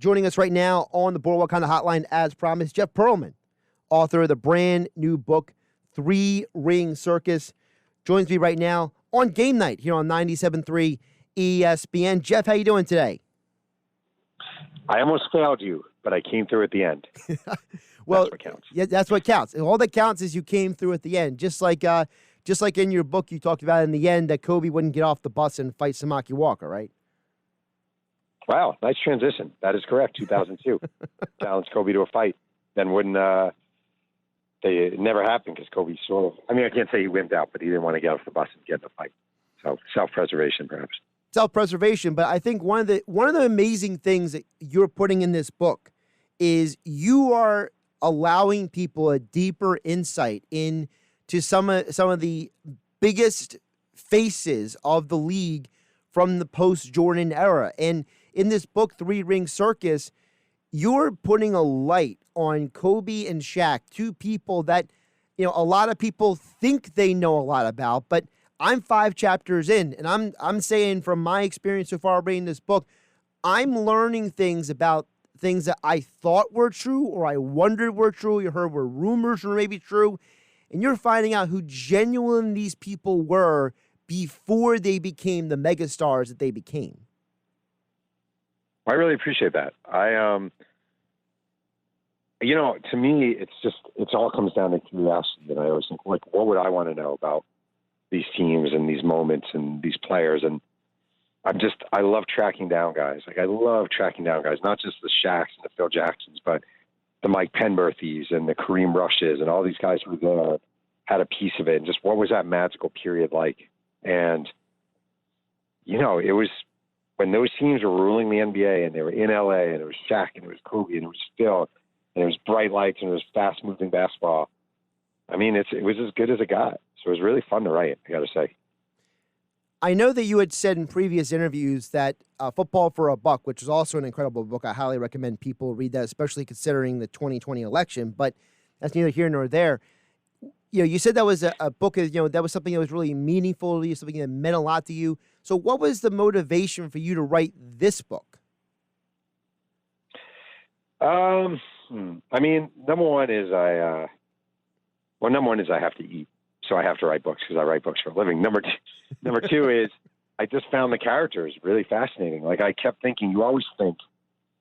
Joining us right now on the Boardwalk Kind of Hotline, as promised, Jeff Pearlman, author of the brand new book, Ring Circus, joins me right now on game night here on 97.3 ESPN. Jeff, how you doing today? I almost failed you, but I came through at the end. Well, that's what counts. Yeah, that's what counts. All that counts is you came through at the end. Just like in your book, you talked about in the end that Kobe wouldn't get off the bus and fight Samaki Walker, right? Wow, nice transition. That is correct. 2002, challenged Kobe to a fight. Then it never happened because Kobe sort of. I mean, I can't say he wimped out, but he didn't want to get off the bus and get in the fight. So self-preservation, perhaps. Self-preservation, but I think one of the amazing things that you're putting in this book is you are allowing people a deeper insight into some of the biggest faces of the league from the post-Jordan era. And in this book, Ring Circus, you're putting a light on Kobe and Shaq, two people that, a lot of people think they know a lot about, but I'm 5 chapters in, and I'm saying from my experience so far reading this book, I'm learning things about things that I thought were true or I wondered were true, you heard were rumors or maybe true, and you're finding out who genuine these people were before they became the megastars that they became. I really appreciate that. To me, it all comes down to curiosity, and I always think, like, what would I want to know about these teams and these moments and these players? And I love tracking down guys. Like, I love tracking down guys, not just the Shaqs and the Phil Jacksons, but the Mike Penberthys and the Kareem Rushes and all these guys who had a piece of it. And just what was that magical period like? And, it was when those teams were ruling the NBA and they were in LA and it was Shaq and it was Kobe and it was Phil and it was bright lights and it was fast moving basketball. I mean, it was as good as it got. So it was really fun to write, I got to say. I know that you had said in previous interviews that Football for a Buck, which is also an incredible book, I highly recommend people read that, especially considering the 2020 election, but that's neither here nor there. You said that was a book, that was something that was really meaningful to you, something that meant a lot to you. So what was the motivation for you to write this book? I mean, number one is I have to eat. So I have to write books because I write books for a living. Number two is I just found the characters really fascinating. Like, I kept thinking, you always think,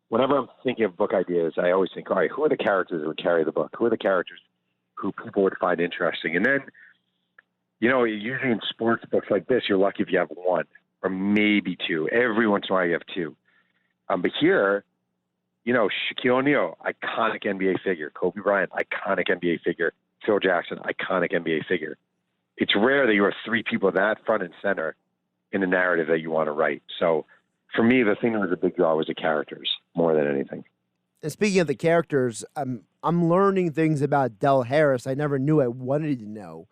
whenever I'm thinking of book ideas, I always think, all right, who are the characters that would carry the book? Who are the characters who people would find interesting? And then, usually in sports books like this, you're lucky if you have one or maybe two. Every once in a while you have two. But here, Shaquille O'Neal, iconic NBA figure. Kobe Bryant, iconic NBA figure. Phil Jackson, iconic NBA figure. It's rare that you have 3 people that front and center in the narrative that you want to write. So for me, the thing that was a big draw was the characters more than anything. And speaking of the characters, I'm learning things about Del Harris I never knew I wanted to know.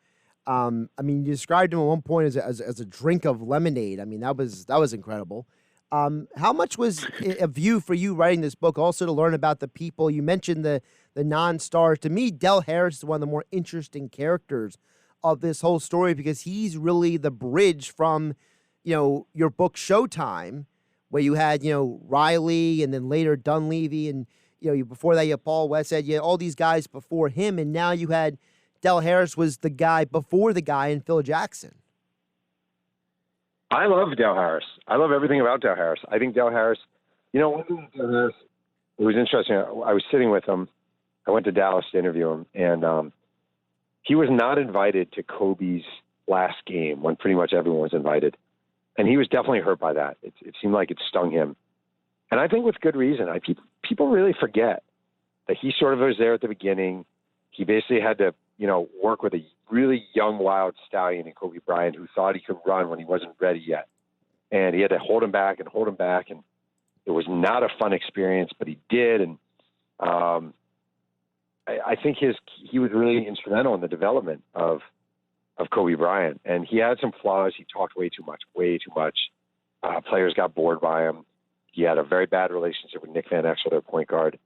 You described him at one point as a drink of lemonade. I mean, that was incredible. How much was a view for you writing this book also to learn about the people? You mentioned the non-stars. To me, Del Harris is one of the more interesting characters of this whole story because he's really the bridge from, your book Showtime, where you had, Riley and then later Dunleavy and, before that you had Paul Westhead, you had all these guys before him, and now you had Del Harris was the guy before the guy in Phil Jackson. I love Del Harris. I love everything about Del Harris. I think Del Harris, one thing with Del Harris, it was interesting. I was sitting with him. I went to Dallas to interview him, and he was not invited to Kobe's last game when pretty much everyone was invited. And he was definitely hurt by that. It seemed like it stung him. And I think with good reason. People really forget that he sort of was there at the beginning. He basically had to, work with a really young, wild stallion in Kobe Bryant who thought he could run when he wasn't ready yet. And he had to hold him back. And it was not a fun experience, but he did. And I think he was really instrumental in the development of Kobe Bryant. And he had some flaws. He talked way too much. Players got bored by him. He had a very bad relationship with Nick Van Exel, their point guard.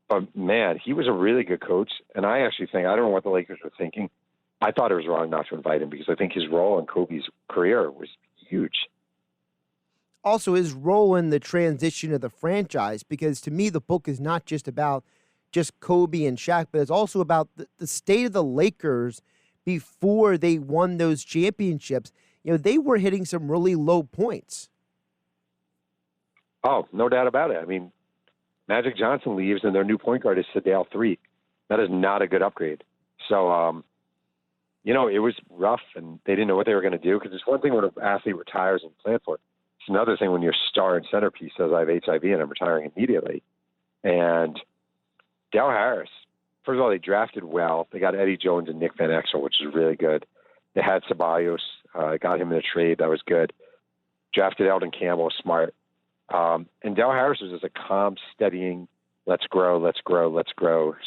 But, man, he was a really good coach. And I actually think, I don't know what the Lakers were thinking. I thought it was wrong not to invite him because I think his role in Kobe's career was huge. also his role in the transition of the franchise, because to me, the book is not just about just Kobe and Shaq, but it's also about the state of the Lakers before they won those championships. They were hitting some really low points. Oh, no doubt about it. I mean, Magic Johnson leaves, and their new point guard is Sadale 3. That is not a good upgrade. So, it was rough, and they didn't know what they were going to do, because it's one thing when an athlete retires and plan for it. It's another thing when your star and centerpiece says, I have HIV and I'm retiring immediately. And Del Harris, first of all, they drafted well. They got Eddie Jones and Nick Van Exel, which is really good. They had Ceballos, got him in a trade. That was good. Drafted Eldon Campbell, smart. And Del Harris was just a calm, steadying, let's grow,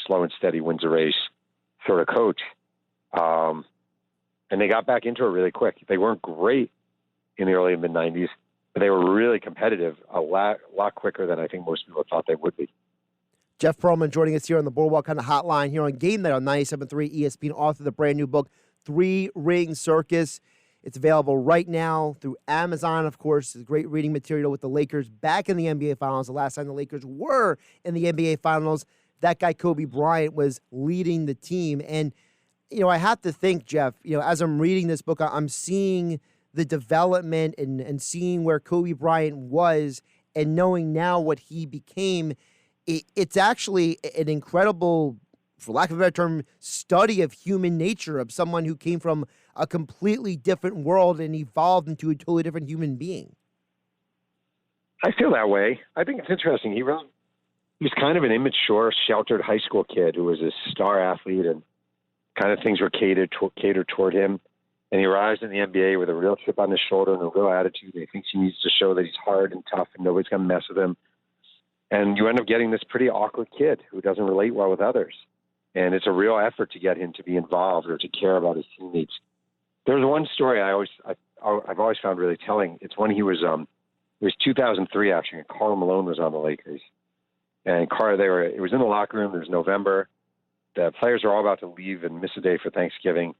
slow and steady wins a race sort of coach. And they got back into it really quick. They weren't great in the early and mid-'90s, but they were really competitive a lot quicker than I think most people thought they would be. Jeff Pearlman joining us here on the Boardwalk kind of hotline here on Game Night on 97.3 ESPN, author of the brand new book, Ring Circus. It's available right now through Amazon, of course. It's great reading material with the Lakers back in the NBA Finals. The last time the Lakers were in the NBA Finals, that guy Kobe Bryant was leading the team. And, I have to think, Jeff, as I'm reading this book, I'm seeing the development and seeing where Kobe Bryant was and knowing now what he became. It's actually an incredible, for lack of a better term, study of human nature, of someone who came from a completely different world and evolved into a totally different human being. I feel that way. I think it's interesting. He was kind of an immature, sheltered high school kid who was a star athlete, and kind of things were catered toward him. And he arrives in the NBA with a real chip on his shoulder and a real attitude. He thinks he needs to show that he's hard and tough and nobody's going to mess with him. And you end up getting this pretty awkward kid who doesn't relate well with others. And it's a real effort to get him to be involved or to care about his teammates. There's one story I've always found really telling. It's when it was 2003 actually, and Karl Malone was on the Lakers. And it was in the locker room. It was November. The players are all about to leave and miss a day for Thanksgiving.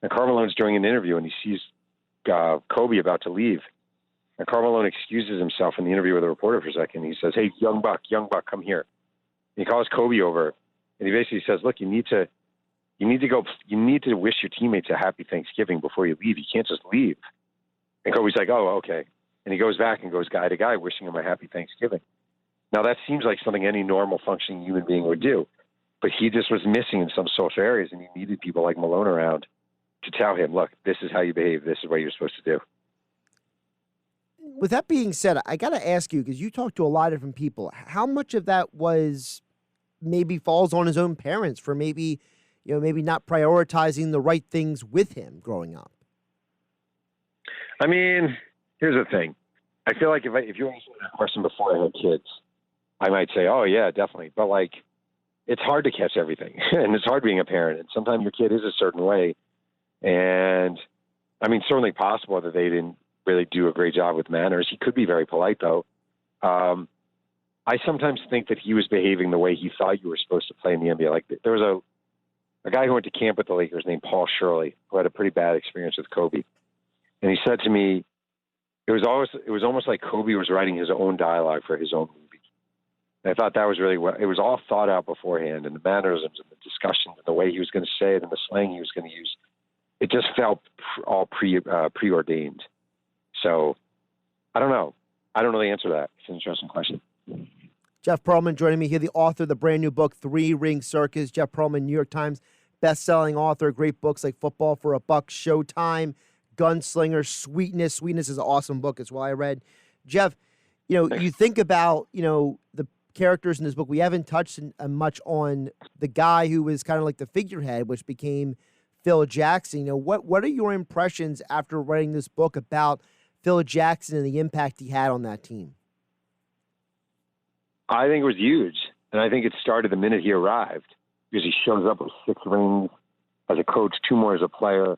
And Karl Malone's doing an interview, and he sees Kobe about to leave. And Karl Malone excuses himself in the interview with a reporter for a second. He says, "Hey, young buck, come here." And he calls Kobe over, and he basically says, "Look, you need to wish your teammates a happy Thanksgiving before you leave. You can't just leave." And Kobe's like, "Oh, okay." And he goes back and goes guy to guy, wishing him a happy Thanksgiving. Now that seems like something any normal functioning human being would do, but he just was missing in some social areas, and he needed people like Malone around to tell him, "Look, this is how you behave. This is what you're supposed to do." With that being said, I got to ask you, because you talk to a lot of different people, how much of that maybe falls on his own parents for maybe not prioritizing the right things with him growing up? I mean, here's the thing. I feel like if you asked me that question before I had kids, I might say, "Oh yeah, definitely." But it's hard to catch everything, and it's hard being a parent. And sometimes your kid is a certain way, and I mean, certainly possible that they didn't really do a great job with manners. He could be very polite, though. I sometimes think that he was behaving the way he thought you were supposed to play in the NBA. Like, there was a guy who went to camp with the Lakers named Paul Shirley, who had a pretty bad experience with Kobe. And he said to me, it was almost like Kobe was writing his own dialogue for his own movie. And I thought that was really it was all thought out beforehand, and the mannerisms and the discussions and the way he was going to say it and the slang he was going to use. It just felt all preordained. So I don't know. I don't know the answer to that. It's an interesting question. Jeff Pearlman joining me here, the author of the brand new book, Ring Circus. Jeff Pearlman, New York Times best-selling author, great books like Football for a Buck, Showtime, Gunslinger, Sweetness. Sweetness is an awesome book as well, I read. Jeff, you think about, the characters in this book. We haven't touched much on the guy who was kind of like the figurehead, which became Phil Jackson. What are your impressions after writing this book about Phil Jackson and the impact he had on that team? I think it was huge, and I think it started the minute he arrived, because he shows up with 6 rings as a coach, 2 more as a player,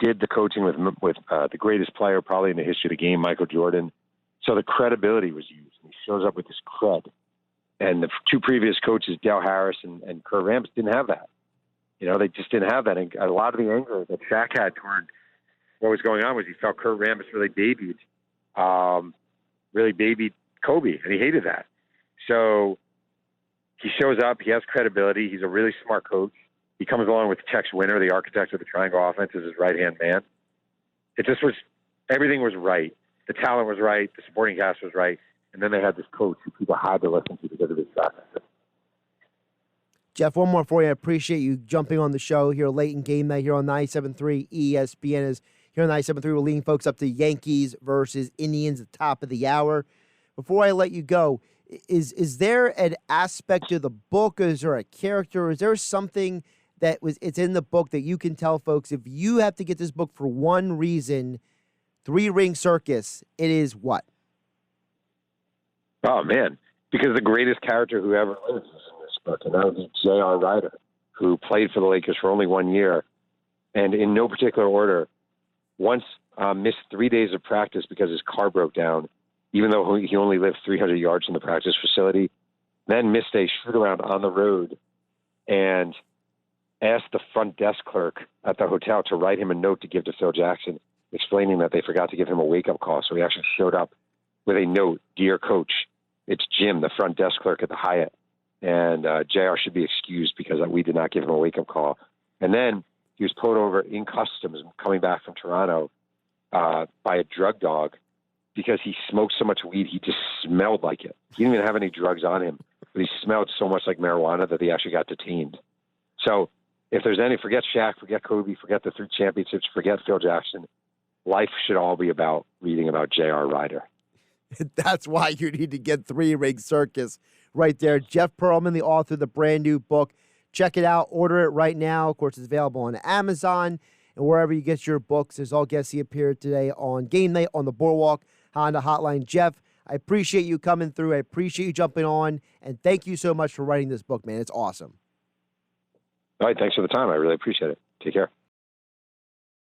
did the coaching with the greatest player probably in the history of the game, Michael Jordan. So the credibility was huge. And he shows up with this cred. And the 2 previous coaches, Del Harris and Kurt Rambis, didn't have that. They just didn't have that. And a lot of the anger that Shaq had toward what was going on was he felt Kurt Rambis really debuted really babied Kobe, and he hated that. So he shows up. He has credibility. He's a really smart coach. He comes along with Tex Winter, the architect of the triangle offense, as his right-hand man. It just was, everything was right. The talent was right. The supporting cast was right. And then they had this coach who people had to listen to because of his track record. Jeff, one more for you. I appreciate you jumping on the show here late in game night here on 97.3 ESPN. Is here on 97.3, we're leading folks up to Yankees versus Indians at the top of the hour. Before I let you go, is there an aspect of the book? Is there a character? Is there something that it's in the book that you can tell folks, if you have to get this book for one reason, Ring Circus, it is what? Oh, man. Because the greatest character who ever lived was in this book, and that was J.R. Ryder, who played for the Lakers for only 1 year, and in no particular order, once missed 3 days of practice because his car broke down, even though he only lived 300 yards from the practice facility, then missed a shoot-around on the road and asked the front desk clerk at the hotel to write him a note to give to Phil Jackson, explaining that they forgot to give him a wake-up call. So he actually showed up with a note, "Dear Coach, it's Jim, the front desk clerk at the Hyatt, and JR should be excused because we did not give him a wake-up call." And then he was pulled over in customs coming back from Toronto by a drug dog because he smoked so much weed, he just smelled like it. He didn't even have any drugs on him, but he smelled so much like marijuana that he actually got detained. So if there's any, forget Shaq, forget Kobe, forget the 3 championships, forget Phil Jackson. Life should all be about reading about J.R. Ryder. That's why you need to get Ring Circus right there. Jeff Pearlman, the author of the brand new book. Check it out. Order it right now. Of course, it's available on Amazon and wherever you get your books. As all guests, he appeared today on Game Night on the Boardwalk Honda Hotline. Jeff, I appreciate you coming through. I appreciate you jumping on. And thank you so much for writing this book, man. It's awesome. All right. Thanks for the time. I really appreciate it. Take care.